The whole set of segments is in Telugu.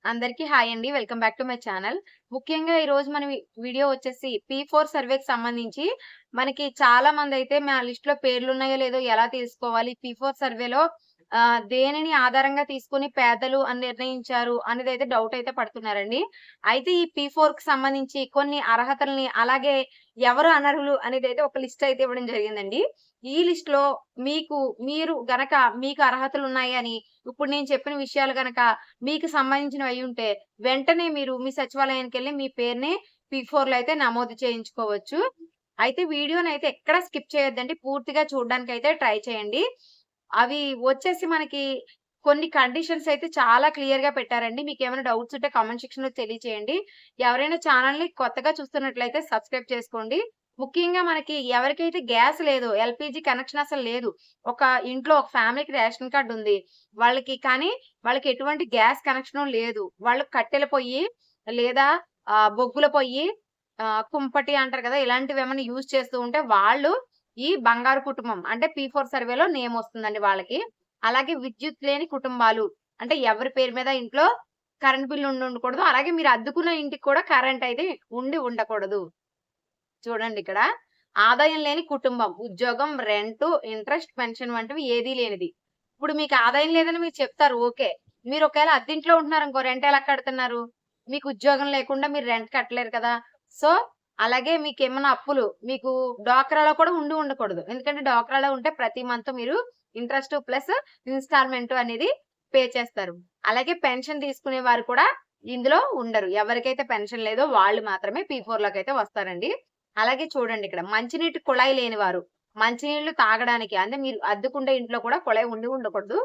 అందరికీ హాయ్ అండి. Welcome back to my channel. ముఖ్యంగా ఈరోజు మన వీడియో వచ్చేసి P4 సర్వేకి సంబంధించి మనకి చాలా మందైతే మా లిస్ట్‌లో పేర్లున్నాయో లేదో ఎలా తెలుసుకోవాలి? P4 సర్వేలో దేనిని ఆధారంగా తీసుకొని పేదలు అని నిర్ణయించారు అనేదైతే డౌట్ అయితే పడుతున్నారండి. అయితే ఈ P4కి సంబంధించి కొన్ని అర్హతల్ని అలాగే ఎవరు అనర్హులు అనేదైతే ఒక లిస్ట్ అయితే ఇవ్వడం జరిగిందండి. ఈ లిస్ట్‌లో మీరు గనక మీకు అర్హతలున్నాయి అని ఇప్పుడు నేను చెప్పిన విషయాలు గనక మీకు సంబంధించినవి అయ్యుంటే వెంటనే మీరు మీ సచివాలయానికెళ్ళి మీ పేరుని P4లో అయితే నమోదు చేయించుకోవచ్చు. అయితే వీడియోనైతే ఎక్కడ స్కిప్ చేయొద్దండి. పూర్తిగా చూడడానికైతే ట్రై చేయండి. అవి వచ్చేసి మనకి కొన్ని కండిషన్స్ అయితే చాలా క్లియర్‌గా పెట్టారండి. మీకేమైనా డౌట్స్ ఉంటే కామెంట్ సెక్షన్‌లో తెలియచేయండి. ఎవరైనా ఛానెల్‌ని కొత్తగా చూస్తున్నట్లయితే సబ్స్క్రైబ్ చేసుకోండి. ముఖ్యంగా మనకి ఎవరికైతే గ్యాస్ లేదో, ఎల్‌పీజీ కనెక్షన్ అసలు లేదు. ఒక ఇంట్లో ఒక ఫ్యామిలీకి రేషన్ కార్డ్ ఉంది. వాళ్ళకి ఎటువంటి గ్యాస్ కనెక్షను లేదు. వాళ్ళు కట్టెల పొయ్యి లేదా బొగ్గుల పొయ్యి కుంపటి అంటారు కదా! ఇలాంటివేమన్నా యూజ్ చేస్తూ ఉంటే వాళ్ళు ఈ బంగారు కుటుంబం అంటే P4 సర్వేలో నేమ్ వస్తుందండి వాళ్ళకి. అలాగే విద్యుత్ లేని కుటుంబాలు అంటే ఎవరి పేరు మీద ఇంట్లో కరెంట్ బిల్ ఉండకూడదు. అలాగే మీరు అద్దెకున్న ఇంటికి కూడా కరెంట్ అయితే ఉండకూడదు. చూడండి ఇక్కడ. ఆదాయం లేని కుటుంబం. ఉద్యోగం, రెంటు, ఇంట్రెస్ట్, పెన్షన్ వంటివి ఏదీ లేనిది. ఇప్పుడు మీకు ఆదాయం లేదని మీరు చెప్తారు ఓకే. మీరు ఒకవేళ అద్దింట్లో ఉంటున్నారనుకో రెంట్ ఎలా కడుతున్నారు? మీకు ఉద్యోగం లేకుండా మీరు రెంట్ కట్టలేరు కదా! సో, అలాగే మీకేమన్నా అప్పులు మీకు డ్వాక్రాలో కూడా ఉండకూడదు. ఎందుకంటే డ్వాక్రాలో ఉంటే ప్రతి మంత్ మీరు ఇంట్రెస్ట్ ప్లస్ ఇన్‌స్టాల్‌మెంట్ అనేది పే చేస్తారు. అలాగే పెన్షన్ తీసుకునే వారు కూడా ఇందులో ఉండరు. ఎవరికైతే పెన్షన్ లేదో వాళ్ళు మాత్రమే P4లోకైతే వస్తారండి. అలాగే చూడండి ఇక్కడ మంచినీటి కుళాయి లేనివారు. మంచినీళ్లు తాగడానికి అంటే మీరు అద్దెకుండే ఇంట్లో కూడా కుళాయి ఉండకూడదు.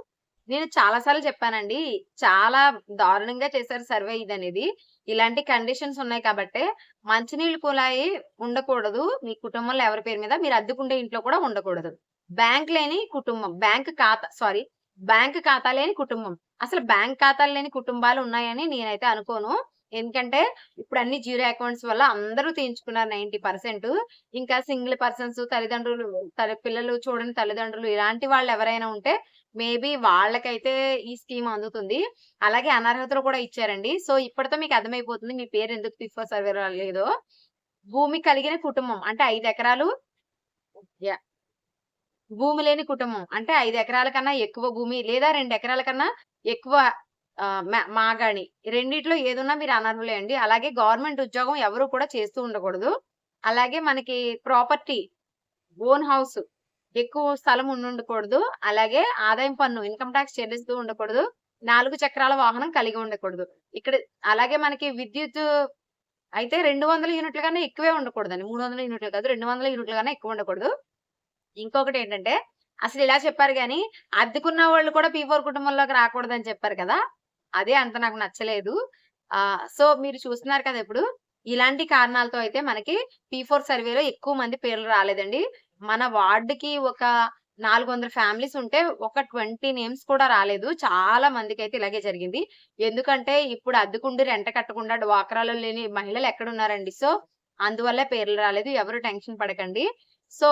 నేను చాలా సార్లు చెప్పానండి. చాలా దారుణంగా చేశారు సర్వే ఇదనేది. ఇలాంటి కండిషన్స్ ఉన్నాయి కాబట్టే మంచినీళ్లు కుళాయి ఉండకూడదు. మీ కుటుంబంలో ఎవరి పేరు మీద మీరు అద్దెకుండే ఇంట్లో కూడా ఉండకూడదు. బ్యాంక్ లేని కుటుంబం. బ్యాంక్ ఖాతా లేని కుటుంబం. అసలు బ్యాంక్ ఖాతాలు లేని కుటుంబాలు ఉన్నాయని నేనైతే అనుకోను. ఎందుకంటే ఇప్పుడు అన్ని జీరో అకౌంట్స్ వల్ల అందరూ తీయించుకున్నారు 90%. ఇంకా సింగిల్ పర్సన్స్ తల్లిదండ్రులు పిల్లలు చూడని తల్లిదండ్రులు ఇలాంటి వాళ్ళు ఎవరైనా ఉంటే మేబీ వాళ్ళకైతే ఈ స్కీమ్ అందుతుంది. అలాగే అనర్హతలు కూడా ఇచ్చారండి. సో, ఇప్పటితో మీకు అర్థమైపోతుంది మీ పేరు ఎందుకు P4 సర్వేలో లేదో. భూమి కలిగిన కుటుంబం అంటే 5 ఎకరాలు యాహ్! భూమి లేని కుటుంబం అంటే 5 ఎకరాల కన్నా ఎక్కువ భూమి లేదా 2 ఎకరాల కన్నా ఎక్కువ మాగాణి రెండిట్లో ఏదున్నా మీరు అనర్హులే అండి. అలాగే గవర్నమెంట్ ఉద్యోగం ఎవరు కూడా చేస్తూ ఉండకూడదు. అలాగే మనకి ప్రాపర్టీ ఓన్ హౌస్ ఎక్కువ స్థలం ఉండుండకూడదు. అలాగే ఆదాయం పన్ను ఇన్‌కమ్ టాక్స్ చెల్లిస్తూ ఉండకూడదు. 4 చక్రాల వాహనం కలిగి ఉండకూడదు. ఇక్కడ అలాగే మనకి విద్యుత్ అయితే 200 యూనిట్ల కన్నా ఎక్కువే ఉండకూడదండి. 300 యూనిట్లు కాదు 200 యూనిట్ల కన్నా ఎక్కువ ఉండకూడదు. ఇంకొకటేంటంటే అసలిలా చెప్పారు గానీ, అద్దెకున్న వాళ్ళు కూడా P4 కుటుంబంలోకి రాకూడదని చెప్పారు కదా! అదే అంత నాకు నచ్చలేదు. సో, మీరు చూస్తున్నారు కదా ఇప్పుడు. ఇలాంటి కారణాలతో అయితే మనకి P4 సర్వేలో ఎక్కువ మంది పేర్లు రాలేదండి. మన వార్డ్‌కి ఒక 400 ఫ్యామిలీస్ ఉంటే ఒక 20 నేమ్స్ కూడా రాలేదు. చాలా మందికైతే ఇలాగే జరిగింది. ఎందుకంటే ఇప్పుడు అద్దెకుండి రెంట కట్టకుండా డ్వాక్రాలో లేని మహిళలు ఎక్కడున్నారండి. సో, అందువల్లే పేర్లు రాలేదు. ఎవరు టెన్షన్ పడకండి. సో,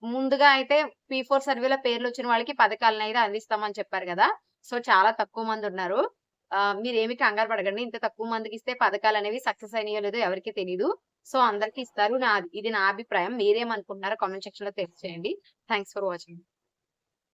ముందుగా అయితే P4 సర్వేలో పేర్లొచ్చిన వాళ్ళకి పథకాలనైతే అందిస్తామని చెప్పారు గదా! సో, చాలా తక్కువ మందున్నారు. మీరేమి కంగారు పడకండి. ఇంత తక్కువ మందికిస్తే పథకాలనేవి సక్సెస్ అయినాయో లేదో ఎవరికీ తెలీదు. సో, అందరికి ఇస్తారు. ఇది నా అభిప్రాయం. మీరేమనుకుంటున్నారో కామెంట్ సెక్షన్‌లో తెలియచేయండి. Thanks for watching.